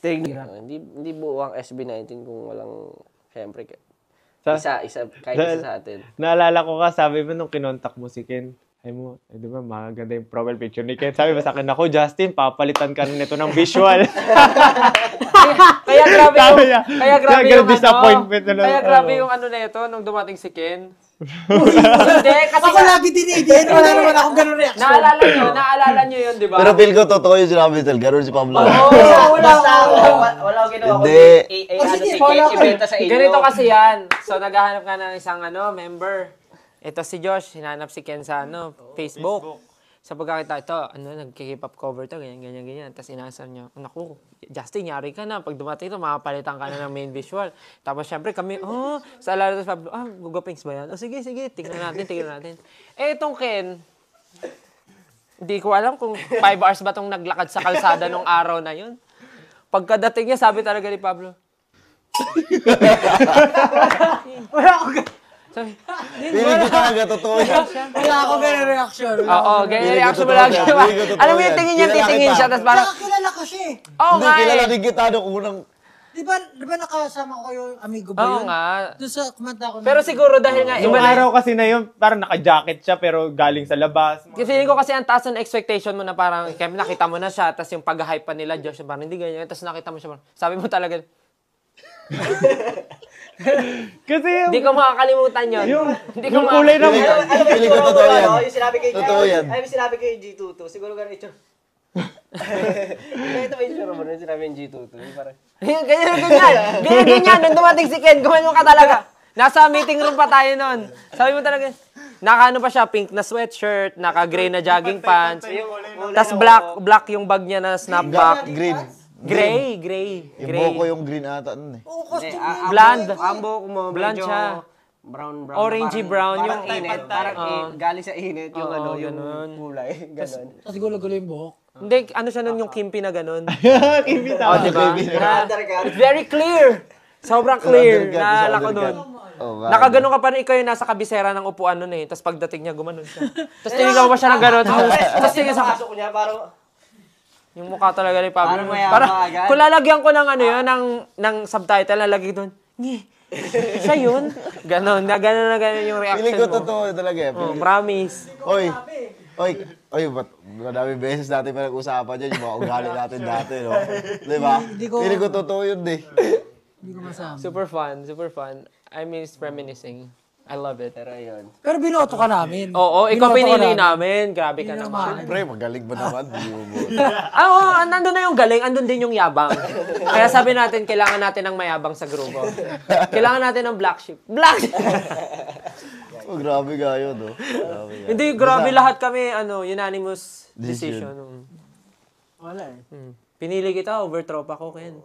Hindi buo ang SB19 kung walang, syempre, kahit isa sa atin. Naalala ko ka, sabi mo nung kinontak mo si Ken, ay mo, di ba, maganda yung profile picture ni Ken. Sabi mo sa akin, ako, Justin, papalitan ka na nito ng visual. Kaya grabe yung disappointment na kaya grabe yung ano na ito, nung dumating si Ken. Hindi, kasi ako lagi dinidin. Wala naman akong ganun reaction. Naalala nyo yun, di ba? Pero feel ko totoo yung sinabi nito. Ganun si Pablo. Wala akong ginawa ko. Ibenta sa inyo. Ganito kasi yan. So, naghahanap ka ng isang member. Ito si Josh, hinanap si Ken sa Facebook. Sa pagkakita, ito, nag-keep up cover to, ganyan. Tapos inasal niya, naku, Justin, yari ka na. Pag dumating ito, makapalitan ka na ng main visual. Tapos syempre kami, sa alala sa Pablo, gugapings ba yan? Sige, tingnan natin. Itong Ken, hindi ko alam kung 5 hours ba itong naglakad sa kalsada nung araw na yun. Pagkadating niya, sabi talaga ni Pablo, Wala akong Feeling ko talaga totoo yan. Wala akong ganun reaction. Oo, ganyan reaction mo lagi. Alam mo yung tingin niya, titingin siya, tapos parang, kilala ko siya eh. oo nga Kilala din kita nung unang... Di ba nakasama ko yung amigo ba oo yun? nga. Doon sa kumanta ko. Pero siguro dahil nga, Yung araw kasi na yun, parang naka-jacket siya pero galing sa labas. Feeling ko kasi ang taas ng expectation mo na parang, kaya nakita mo na siya, tapos yung pag-hype pa nila, Josh, parang hindi ganyan, tapos nakita mo siya, sabi mo talaga, Kasi yung... hindi ko makakalimutan yun. Yung kulay ng... Feeling ko totoo yan. Yung sinabi kay Totoo yan. Ay, yung sinabi kay G22. Siguro ganun ito. Ito ba yung sinabi mo? Yung sinabi yung G22. Ganyan. Nung dumating si Ken, gumanyo ka talaga. Nasa meeting room pa tayo nun. Sabi mo talaga, naka pa siya, pink na sweatshirt, naka-gray na jogging pants, tas black yung bag niya na snapback. Green. Gray. Yung buko yung green ata nun eh. Blonde. Ambo mo, Blonde medyo siya. brown. Orangey brown. Parang Yung init. Parang galing sa init yung yung kulay. Ganon. Tapos gulo-gulo yung buhok. Hindi, ano siya nun yung kimpi na ganun. Kimpi Oh, diba? It's very clear. Sobrang clear. Naalala ko nun. Nakaganon ka pa rin, ikaw yung nasa kabisera ng upuan nun eh. Tapos pagdating niya, gumanon siya. Tapos tinignan mo pa siya ng ganon. Tapos tingin sa pasok niya, parang... Yung mukha talaga ni Pablo. Parang agad. Kung lalagyan ko ng ng subtitle, lalagay doon, siya yun. Ganon na yung reaction mo. Feeling ko totoo talaga eh. Promise. Oy, ba't madami beses natin pinag-usapan dyan yung mga ugali natin dati, no? Diba? Feeling ko totoo yun eh. Hindi ko masama. Super fun. I miss reminiscing. I love it. Pero yun. Pero binoto ka namin. Oo, ikaw pinili namin. Grabe ka naman. Siyempre, magaling ba naman? Nandun na yung galing, andun din yung yabang. Kaya sabi natin, kailangan natin ng mayabang sa grupo. Kailangan natin ng black sheep. Oh, grabe nga yun, no? Hindi, grabe lahat kami, unanimous decision. Wala eh. Pinili kita over tropa ko, Ken.